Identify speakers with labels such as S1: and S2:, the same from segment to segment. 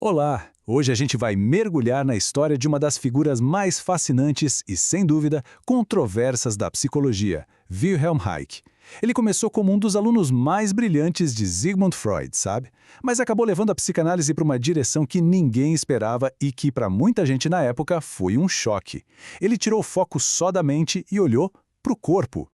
S1: Olá! Hoje a gente vai mergulhar na história de uma das figuras mais fascinantes e, sem dúvida, controversas da psicologia, Wilhelm Reich. Ele começou como um dos alunos mais brilhantes de Sigmund Freud, sabe? Mas acabou levando a psicanálise para uma direção que ninguém esperava e que, para muita gente na época, foi um choque. Ele tirou o foco só da mente e olhou para o corpo.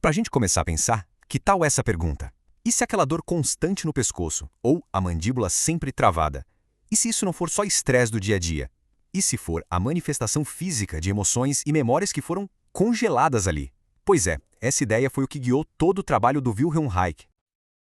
S2: Para a gente começar a pensar, que tal essa pergunta? E se aquela dor constante no pescoço, ou a mandíbula sempre travada? E se isso não for só estresse do dia a dia? E se for a manifestação física de emoções e memórias que foram congeladas ali? Pois é, essa ideia foi o que guiou todo o trabalho do Wilhelm Reich.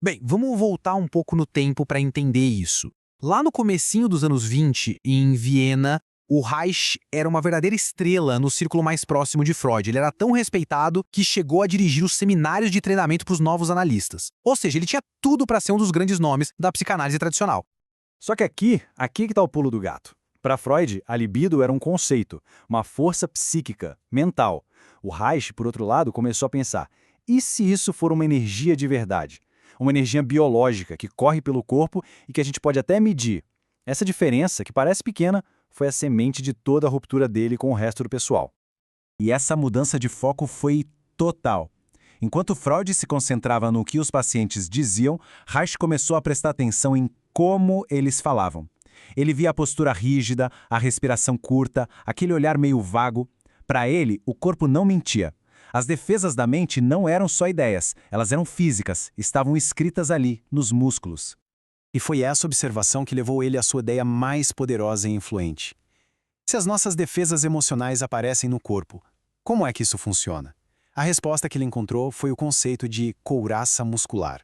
S3: Bem, vamos voltar um pouco no tempo para entender isso. Lá no comecinho dos anos 20, em Viena, o Reich era uma verdadeira estrela no círculo mais próximo de Freud. Ele era tão respeitado que chegou a dirigir os seminários de treinamento para os novos analistas. Ou seja, ele tinha tudo para ser um dos grandes nomes da psicanálise tradicional.
S1: Só que aqui que está o pulo do gato. Para Freud, a libido era um conceito, uma força psíquica, mental. O Reich, por outro lado, começou a pensar, e se isso for uma energia de verdade? Uma energia biológica que corre pelo corpo e que a gente pode até medir. Essa diferença, que parece pequena, foi a semente de toda a ruptura dele com o resto do pessoal. E essa mudança de foco foi total. Enquanto Freud se concentrava no que os pacientes diziam, Reich começou a prestar atenção em como eles falavam. Ele via a postura rígida, a respiração curta, aquele olhar meio vago. Para ele, o corpo não mentia. As defesas da mente não eram só ideias, elas eram físicas, estavam escritas ali, nos músculos.
S4: E foi essa observação que levou ele à sua ideia mais poderosa e influente. Se as nossas defesas emocionais aparecem no corpo, como é que isso funciona? A resposta que ele encontrou foi o conceito de couraça muscular.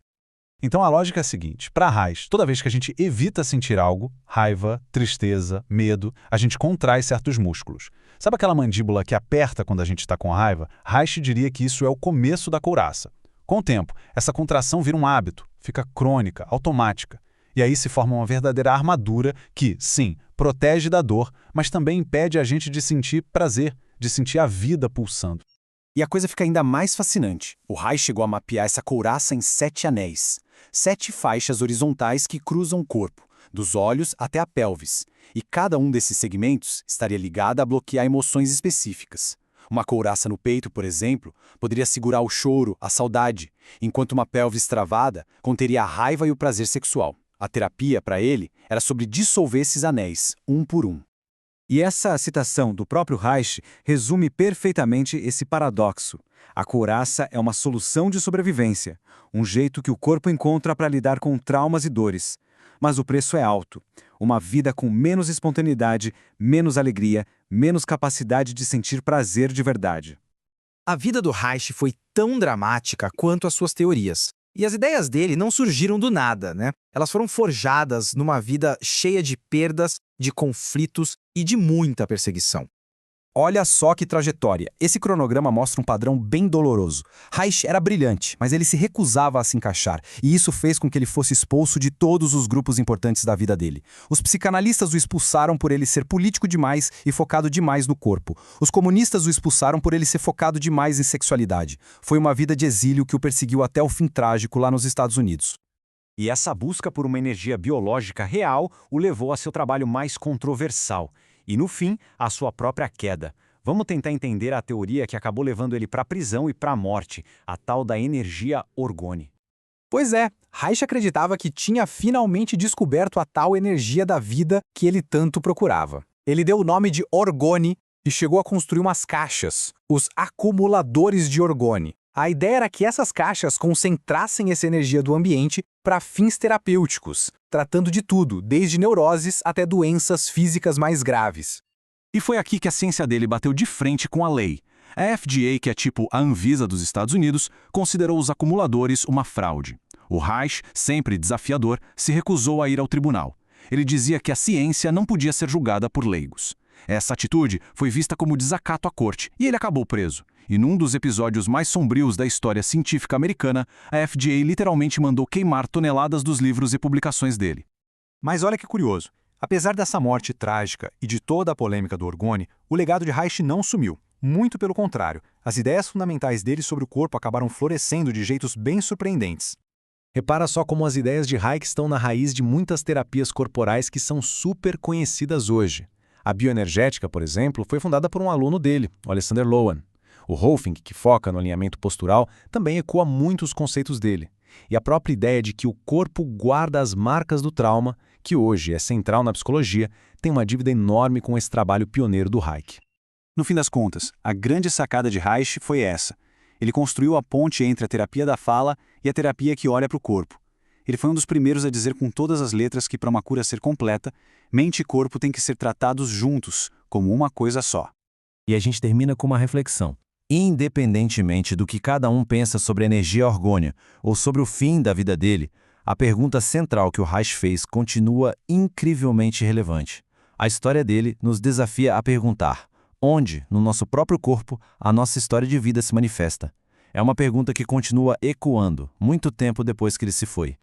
S5: Então a lógica é a seguinte, para Reich, toda vez que a gente evita sentir algo, raiva, tristeza, medo, a gente contrai certos músculos. Sabe aquela mandíbula que aperta quando a gente está com raiva? Reich diria que isso é o começo da couraça. Com o tempo, essa contração vira um hábito, fica crônica, automática. E aí se forma uma verdadeira armadura que, sim, protege da dor, mas também impede a gente de sentir prazer, de sentir a vida pulsando.
S4: E a coisa fica ainda mais fascinante. O Reich chegou a mapear essa couraça em 7 anéis. 7 faixas horizontais que cruzam o corpo, dos olhos até a pelvis. E cada um desses segmentos estaria ligado a bloquear emoções específicas. Uma couraça no peito, por exemplo, poderia segurar o choro, a saudade, enquanto uma pelvis travada conteria a raiva e o prazer sexual. A terapia, para ele, era sobre dissolver esses anéis, um por um.
S1: E essa citação do próprio Reich resume perfeitamente esse paradoxo. A couraça é uma solução de sobrevivência, um jeito que o corpo encontra para lidar com traumas e dores. Mas o preço é alto. Uma vida com menos espontaneidade, menos alegria, menos capacidade de sentir prazer de verdade.
S3: A vida do Reich foi tão dramática quanto as suas teorias. E as ideias dele não surgiram do nada, né? Elas foram forjadas numa vida cheia de perdas, de conflitos e de muita perseguição.
S6: Olha só que trajetória. Esse cronograma mostra um padrão bem doloroso. Reich era brilhante, mas ele se recusava a se encaixar, e isso fez com que ele fosse expulso de todos os grupos importantes da vida dele. Os psicanalistas o expulsaram por ele ser político demais e focado demais no corpo. Os comunistas o expulsaram por ele ser focado demais em sexualidade. Foi uma vida de exílio que o perseguiu até o fim trágico lá nos Estados Unidos.
S1: E essa busca por uma energia biológica real o levou a seu trabalho mais controversal. E, no fim, a sua própria queda. Vamos tentar entender a teoria que acabou levando ele para a prisão e para a morte, a tal da energia orgone.
S3: Pois é, Reich acreditava que tinha finalmente descoberto a tal energia da vida que ele tanto procurava. Ele deu o nome de orgone e chegou a construir umas caixas, os acumuladores de orgone. A ideia era que essas caixas concentrassem essa energia do ambiente para fins terapêuticos, tratando de tudo, desde neuroses até doenças físicas mais graves.
S1: E foi aqui que a ciência dele bateu de frente com a lei. A FDA, que é tipo a Anvisa dos Estados Unidos, considerou os acumuladores uma fraude. O Reich, sempre desafiador, se recusou a ir ao tribunal. Ele dizia que a ciência não podia ser julgada por leigos. Essa atitude foi vista como desacato à corte e ele acabou preso. E num dos episódios mais sombrios da história científica americana, a FDA literalmente mandou queimar toneladas dos livros e publicações dele. Mas olha que curioso. Apesar dessa morte trágica e de toda a polêmica do orgone, o legado de Reich não sumiu. Muito pelo contrário, as ideias fundamentais dele sobre o corpo acabaram florescendo de jeitos bem surpreendentes.
S4: Repara só como as ideias de Reich estão na raiz de muitas terapias corporais que são super conhecidas hoje. A bioenergética, por exemplo, foi fundada por um aluno dele, o Alexander Lowen. O Rolfing, que foca no alinhamento postural, também ecoa muitos conceitos dele. E a própria ideia de que o corpo guarda as marcas do trauma, que hoje é central na psicologia, tem uma dívida enorme com esse trabalho pioneiro do Reich.
S1: No fim das contas, a grande sacada de Reich foi essa. Ele construiu a ponte entre a terapia da fala e a terapia que olha para o corpo. Ele foi um dos primeiros a dizer com todas as letras que para uma cura ser completa, mente e corpo têm que ser tratados juntos, como uma coisa só.
S6: E a gente termina com uma reflexão. Independentemente do que cada um pensa sobre a energia orgônia ou sobre o fim da vida dele, a pergunta central que o Reich fez continua incrivelmente relevante. A história dele nos desafia a perguntar: onde, no nosso próprio corpo, a nossa história de vida se manifesta? É uma pergunta que continua ecoando, muito tempo depois que ele se foi.